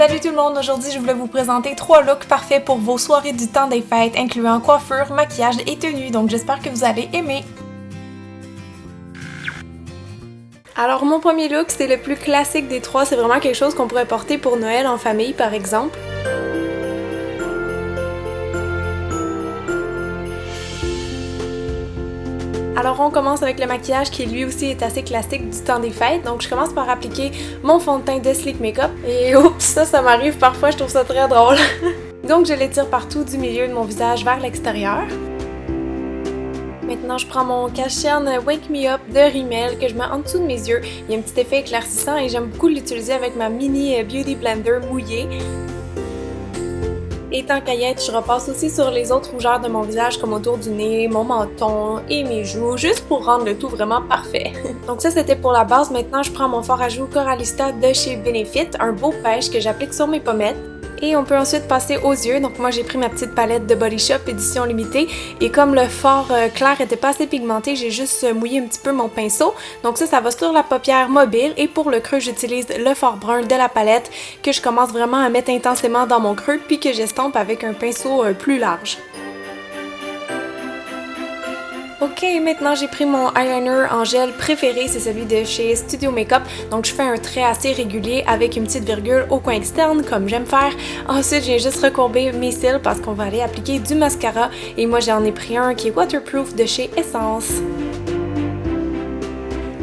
Salut tout le monde, aujourd'hui je voulais vous présenter 3 looks parfaits pour vos soirées du temps des fêtes, incluant coiffure, maquillage et tenue, donc j'espère que vous allez aimer. Alors mon premier look, c'est le plus classique des 3, c'est vraiment quelque chose qu'on pourrait porter pour Noël en famille par exemple. Alors on commence avec le maquillage qui lui aussi est assez classique du temps des fêtes. Donc je commence par appliquer mon fond de teint de Sleek Makeup. Et oups, ça m'arrive parfois, je trouve ça très drôle. Donc je l'étire partout du milieu de mon visage vers l'extérieur. Maintenant je prends mon cache-cerne Wake Me Up de Rimmel que je mets en dessous de mes yeux. Il y a un petit effet éclaircissant et j'aime beaucoup l'utiliser avec ma mini Beauty Blender mouillée. Et tant qu'à y être, je repasse aussi sur les autres rougeurs de mon visage comme autour du nez, mon menton et mes joues, juste pour rendre le tout vraiment parfait. Donc ça c'était pour la base, maintenant je prends mon fard à joues Coralista de chez Benefit, un beau pêche que j'applique sur mes pommettes. Et on peut ensuite passer aux yeux, donc moi j'ai pris ma petite palette de Body Shop édition limitée et comme le fard clair était pas assez pigmenté, j'ai juste mouillé un petit peu mon pinceau. Donc ça va sur la paupière mobile et pour le creux j'utilise le fard brun de la palette que je commence vraiment à mettre intensément dans mon creux puis que j'estompe avec un pinceau plus large. Ok, maintenant j'ai pris mon eyeliner en gel préféré, c'est celui de chez Studio Makeup. Donc je fais un trait assez régulier avec une petite virgule au coin externe comme j'aime faire. Ensuite j'ai juste recourbé mes cils parce qu'on va aller appliquer du mascara et moi j'en ai pris un qui est waterproof de chez Essence.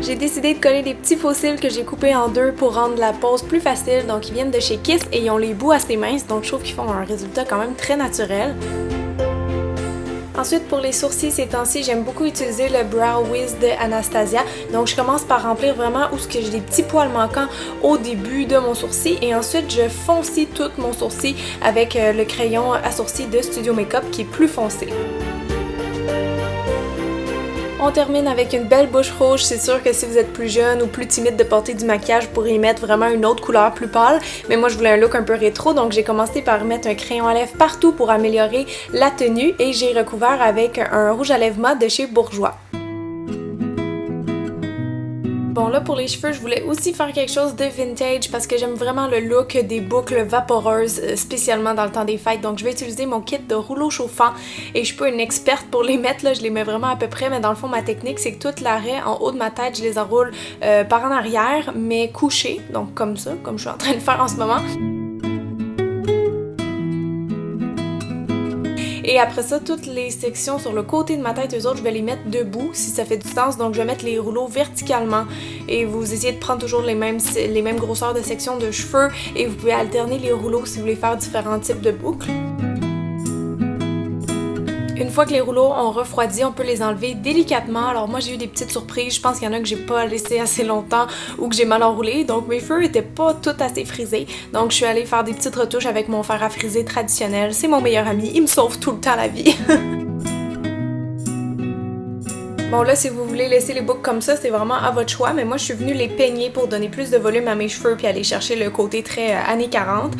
J'ai décidé de coller des petits faux cils que j'ai coupés en deux pour rendre la pose plus facile. Donc ils viennent de chez Kiss et ils ont les bouts assez minces donc je trouve qu'ils font un résultat quand même très naturel. Ensuite, pour les sourcils, ces temps-ci, j'aime beaucoup utiliser le Brow Wiz de Anastasia. Donc, je commence par remplir vraiment où j'ai des petits poils manquants au début de mon sourcil. Et ensuite, je foncis tout mon sourcil avec le crayon à sourcil de Studio Makeup qui est plus foncé. On termine avec une belle bouche rouge. C'est sûr que si vous êtes plus jeune ou plus timide de porter du maquillage, vous pourrez y mettre vraiment une autre couleur plus pâle. Mais moi, je voulais un look un peu rétro, donc j'ai commencé par mettre un crayon à lèvres partout pour améliorer la tenue et j'ai recouvert avec un rouge à lèvres mat de chez Bourjois. Bon là pour les cheveux, je voulais aussi faire quelque chose de vintage parce que j'aime vraiment le look des boucles vaporeuses, spécialement dans le temps des fêtes. Donc je vais utiliser mon kit de rouleau chauffant et je suis pas une experte pour les mettre, là, je les mets vraiment à peu près, mais dans le fond ma technique c'est que toute l'arrêt en haut de ma tête, je les enroule par en arrière, mais couchés, donc comme ça, comme je suis en train de faire en ce moment. Et après ça, toutes les sections sur le côté de ma tête, eux autres, je vais les mettre debout si ça fait du sens. Donc je vais mettre les rouleaux verticalement et vous essayez de prendre toujours les mêmes grosseurs de sections de cheveux et vous pouvez alterner les rouleaux si vous voulez faire différents types de boucles. Une fois que les rouleaux ont refroidi, on peut les enlever délicatement. Alors moi j'ai eu des petites surprises, je pense qu'il y en a que j'ai pas laissé assez longtemps ou que j'ai mal enroulé, donc mes cheveux étaient pas tout assez frisés. Donc je suis allée faire des petites retouches avec mon fer à friser traditionnel. C'est mon meilleur ami, il me sauve tout le temps la vie. Bon là si vous voulez laisser les boucles comme ça, c'est vraiment à votre choix, mais moi je suis venue les peigner pour donner plus de volume à mes cheveux puis aller chercher le côté très années 40.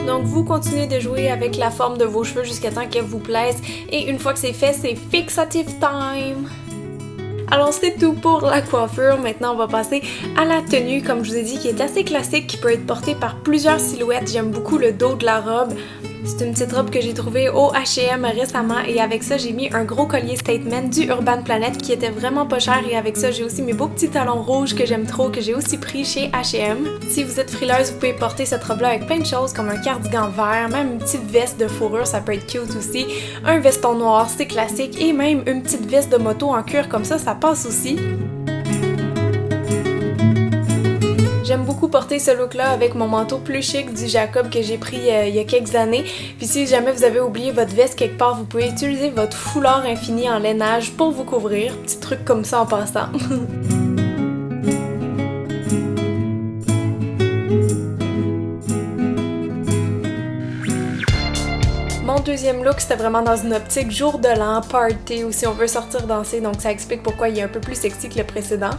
Donc vous continuez de jouer avec la forme de vos cheveux jusqu'à temps qu'elle vous plaise et une fois que c'est fait, c'est fixative time! Alors c'est tout pour la coiffure, maintenant on va passer à la tenue comme je vous ai dit qui est assez classique, qui peut être portée par plusieurs silhouettes. J'aime beaucoup le dos de la robe. C'est une petite robe que j'ai trouvée au H&M récemment et avec ça j'ai mis un gros collier Statement du Urban Planet qui était vraiment pas cher et avec ça j'ai aussi mes beaux petits talons rouges que j'aime trop que j'ai aussi pris chez H&M. Si vous êtes frileuse, vous pouvez porter cette robe là avec plein de choses comme un cardigan vert, même une petite veste de fourrure, ça peut être cute aussi, un veston noir, c'est classique et même une petite veste de moto en cuir comme ça passe aussi. J'aime beaucoup porter ce look-là avec mon manteau plus chic du Jacob que j'ai pris il y a quelques années. Puis si jamais vous avez oublié votre veste quelque part, vous pouvez utiliser votre foulard infini en lainage pour vous couvrir. Petit truc comme ça en passant. Mon deuxième look, c'était vraiment dans une optique jour de l'an, party ou si on veut sortir danser, donc ça explique pourquoi il est un peu plus sexy que le précédent.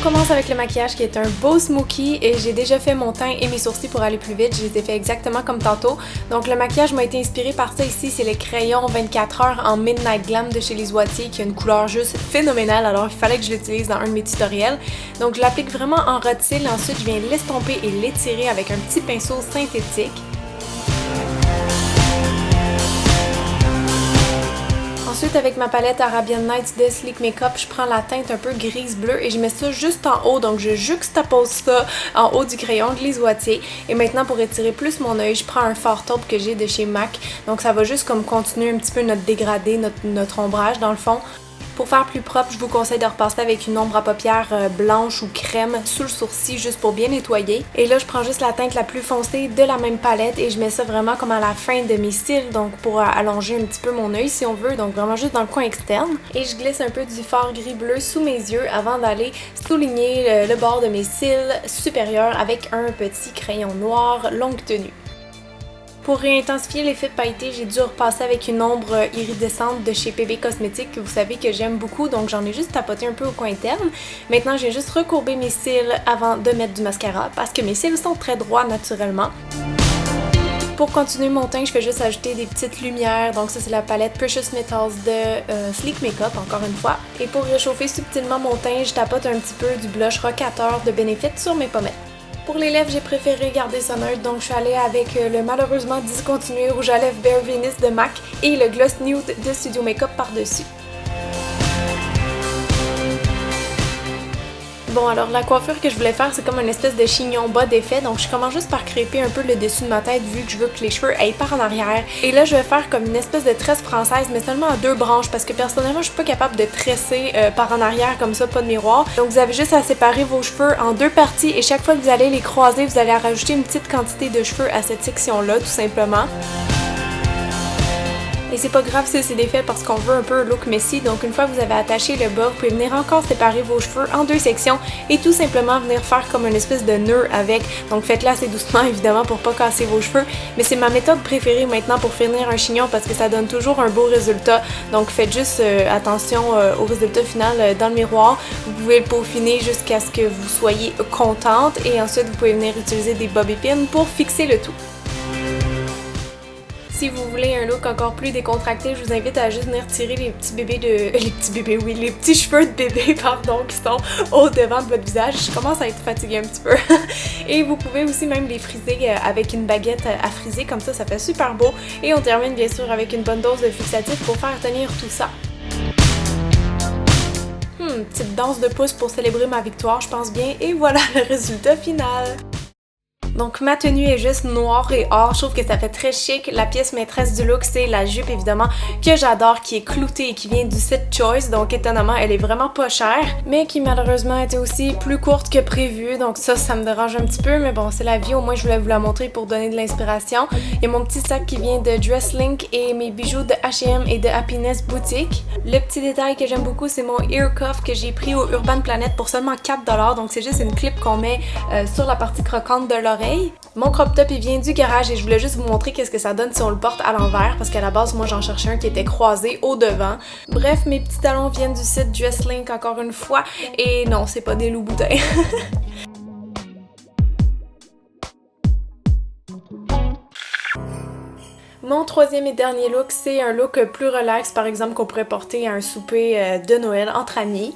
commence avec le maquillage qui est un beau smoky et j'ai déjà fait mon teint et mes sourcils pour aller plus vite. Je les ai fait exactement comme tantôt. Donc le maquillage m'a été inspiré par ça ici. C'est le crayon 24 heures en Midnight Glam de chez Les Oitiers qui a une couleur juste phénoménale. Alors il fallait que je l'utilise dans un de mes tutoriels. Donc je l'applique vraiment en rotile. Ensuite je viens l'estomper et l'étirer avec un petit pinceau synthétique. Ensuite, avec ma palette Arabian Nights de Sleek Makeup, je prends la teinte un peu grise-bleue et je mets ça juste en haut. Donc, je juxtapose ça en haut du crayon de Les Oitiers. Et maintenant, pour étirer plus mon œil, je prends un fard taupe que j'ai de chez MAC. Donc, ça va juste comme continuer un petit peu notre dégradé, notre ombrage dans le fond. Pour faire plus propre, je vous conseille de repasser avec une ombre à paupières blanche ou crème sous le sourcil juste pour bien nettoyer. Et là, je prends juste la teinte la plus foncée de la même palette et je mets ça vraiment comme à la fin de mes cils, donc pour allonger un petit peu mon œil si on veut, donc vraiment juste dans le coin externe. Et je glisse un peu du fard gris-bleu sous mes yeux avant d'aller souligner le bord de mes cils supérieurs avec un petit crayon noir longue tenue. Pour réintensifier l'effet de pailleté, j'ai dû repasser avec une ombre iridescente de chez PB Cosmetics que vous savez que j'aime beaucoup, donc j'en ai juste tapoté un peu au coin interne. Maintenant, j'ai juste recourbé mes cils avant de mettre du mascara parce que mes cils sont très droits naturellement. Pour continuer mon teint, je fais juste ajouter des petites lumières, donc ça c'est la palette Precious Metals de Sleek Makeup, encore une fois. Et pour réchauffer subtilement mon teint, je tapote un petit peu du blush Rocateur de Benefit sur mes pommettes. Pour les lèvres, j'ai préféré garder ça neutre, donc je suis allée avec le malheureusement discontinué rouge à lèvres Bare Venus de MAC et le gloss nude de Studio Makeup par-dessus. Bon, alors la coiffure que je voulais faire, c'est comme une espèce de chignon bas d'effet, donc je commence juste par crêper un peu le dessus de ma tête vu que je veux que les cheveux aillent par en arrière. Et là, je vais faire comme une espèce de tresse française, mais seulement à deux branches, parce que personnellement, je suis pas capable de tresser par en arrière comme ça, pas de miroir. Donc vous avez juste à séparer vos cheveux en deux parties et chaque fois que vous allez les croiser, vous allez rajouter une petite quantité de cheveux à cette section-là, tout simplement. Et c'est pas grave si c'est défait parce qu'on veut un peu un look messy, donc une fois que vous avez attaché le bas, vous pouvez venir encore séparer vos cheveux en deux sections et tout simplement venir faire comme une espèce de nœud avec. Donc faites-le assez doucement évidemment pour pas casser vos cheveux, mais c'est ma méthode préférée maintenant pour finir un chignon parce que ça donne toujours un beau résultat. Donc faites juste attention au résultat final dans le miroir. Vous pouvez le peaufiner jusqu'à ce que vous soyez contente et ensuite vous pouvez venir utiliser des bobby pins pour fixer le tout. Si vous voulez un look encore plus décontracté, je vous invite à juste venir tirer les petits cheveux de bébé, pardon, qui sont au devant de votre visage. Je commence à être fatiguée un petit peu. Et vous pouvez aussi même les friser avec une baguette à friser, comme ça fait super beau. Et on termine bien sûr avec une bonne dose de fixatif pour faire tenir tout ça. Petite danse de pouce pour célébrer ma victoire, je pense bien. Et voilà le résultat final. Donc ma tenue est juste noire et or, je trouve que ça fait très chic. La pièce maîtresse du look, c'est la jupe évidemment que j'adore, qui est cloutée et qui vient du site Choice, donc étonnamment elle est vraiment pas chère, mais qui malheureusement était aussi plus courte que prévu, donc ça me dérange un petit peu, mais bon c'est la vie, au moins je voulais vous la montrer pour donner de l'inspiration. Il y a mon petit sac qui vient de Dresslink et mes bijoux de H&M et de Happiness Boutique. Le petit détail que j'aime beaucoup, c'est mon ear cuff que j'ai pris au Urban Planet pour seulement 4$, donc c'est juste une clip qu'on met sur la partie croquante de l'oreille. Mon crop top il vient du garage et je voulais juste vous montrer qu'est-ce que ça donne si on le porte à l'envers parce qu'à la base moi j'en cherchais un qui était croisé au devant. Bref, mes petits talons viennent du site Dresslink encore une fois et non, c'est pas des loups-boutins. Mon troisième et dernier look, c'est un look plus relax, par exemple qu'on pourrait porter à un souper de Noël entre amis.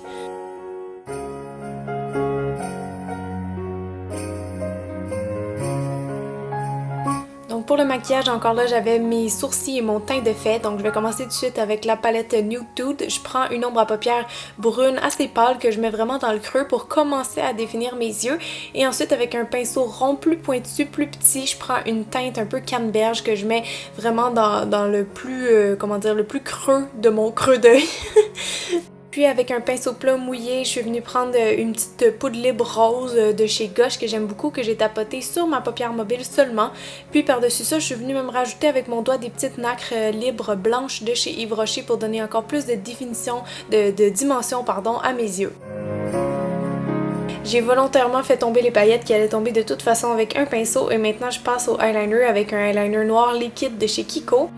Pour le maquillage, encore là, j'avais mes sourcils et mon teint de fait. Donc, je vais commencer tout de suite avec la palette Nude Dude. Je prends une ombre à paupières brune assez pâle que je mets vraiment dans le creux pour commencer à définir mes yeux. Et ensuite, avec un pinceau rond plus pointu, plus petit, je prends une teinte un peu canneberge que je mets vraiment dans le plus, le plus creux de mon creux d'œil. Puis avec un pinceau plat mouillé, je suis venue prendre une petite poudre libre rose de chez Gosh que j'aime beaucoup, que j'ai tapoté sur ma paupière mobile seulement. Puis par-dessus ça, je suis venue même rajouter avec mon doigt des petites nacres libres blanches de chez Yves Rocher pour donner encore plus de définition, de dimension pardon, à mes yeux. J'ai volontairement fait tomber les paillettes qui allaient tomber de toute façon avec un pinceau et maintenant je passe au eyeliner avec un eyeliner noir liquide de chez Kiko.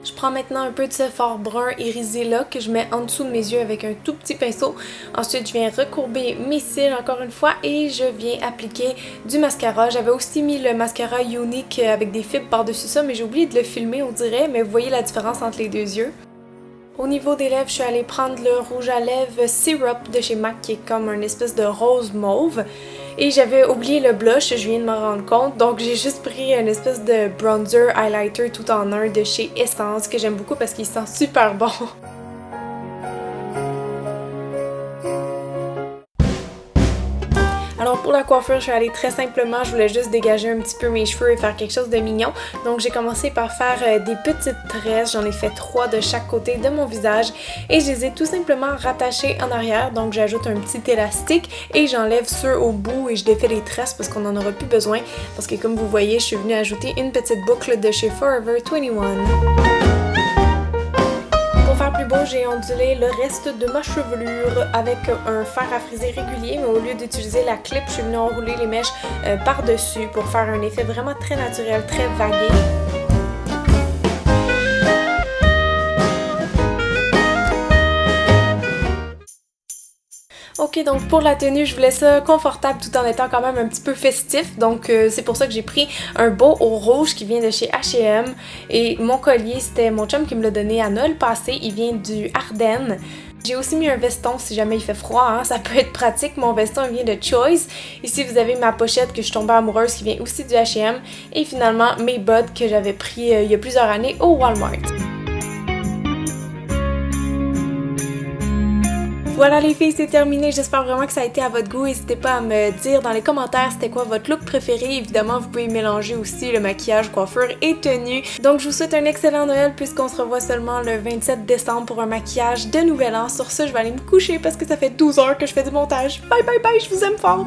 Je prends maintenant un peu de ce fard brun irisé là que je mets en dessous de mes yeux avec un tout petit pinceau. Ensuite, je viens recourber mes cils encore une fois et je viens appliquer du mascara. J'avais aussi mis le mascara Unique avec des fibres par-dessus ça, mais j'ai oublié de le filmer on dirait, mais vous voyez la différence entre les deux yeux. Au niveau des lèvres, je suis allée prendre le rouge à lèvres Syrup de chez MAC qui est comme une espèce de rose mauve. Et j'avais oublié le blush, je viens de m'en rendre compte, donc j'ai juste pris une espèce de bronzer highlighter tout en un de chez Essence que j'aime beaucoup parce qu'il sent super bon. Alors pour la coiffure, je suis allée très simplement, je voulais juste dégager un petit peu mes cheveux et faire quelque chose de mignon. Donc j'ai commencé par faire des petites tresses, j'en ai fait 3 de chaque côté de mon visage et je les ai tout simplement rattachées en arrière. Donc j'ajoute un petit élastique et j'enlève ceux au bout et je défais les tresses parce qu'on n'en aura plus besoin. Parce que comme vous voyez, je suis venue ajouter une petite boucle de chez Forever 21. Pour faire plus beau, j'ai ondulé le reste de ma chevelure avec un fer à friser régulier, mais au lieu d'utiliser la clip, je suis venue enrouler les mèches par-dessus pour faire un effet vraiment très naturel, très vagué. Ok, donc pour la tenue, je voulais ça confortable tout en étant quand même un petit peu festif. Donc c'est pour ça que j'ai pris un beau au rouge qui vient de chez H&M. Et mon collier, c'était mon chum qui me l'a donné à Noël passé. Il vient du Ardennes. J'ai aussi mis un veston si jamais il fait froid, hein. Ça peut être pratique. Mon veston il vient de Choice. Ici vous avez ma pochette que je suis tombée amoureuse qui vient aussi du H&M. Et finalement mes bottes que j'avais pris il y a plusieurs années au Walmart. Voilà les filles, c'est terminé. J'espère vraiment que ça a été à votre goût. N'hésitez pas à me dire dans les commentaires c'était quoi votre look préféré. Évidemment, vous pouvez mélanger aussi le maquillage, coiffure et tenue. Donc, je vous souhaite un excellent Noël puisqu'on se revoit seulement le 27 décembre pour un maquillage de Nouvel An. Sur ce, je vais aller me coucher parce que ça fait 12 heures que je fais du montage. Bye bye bye, je vous aime fort!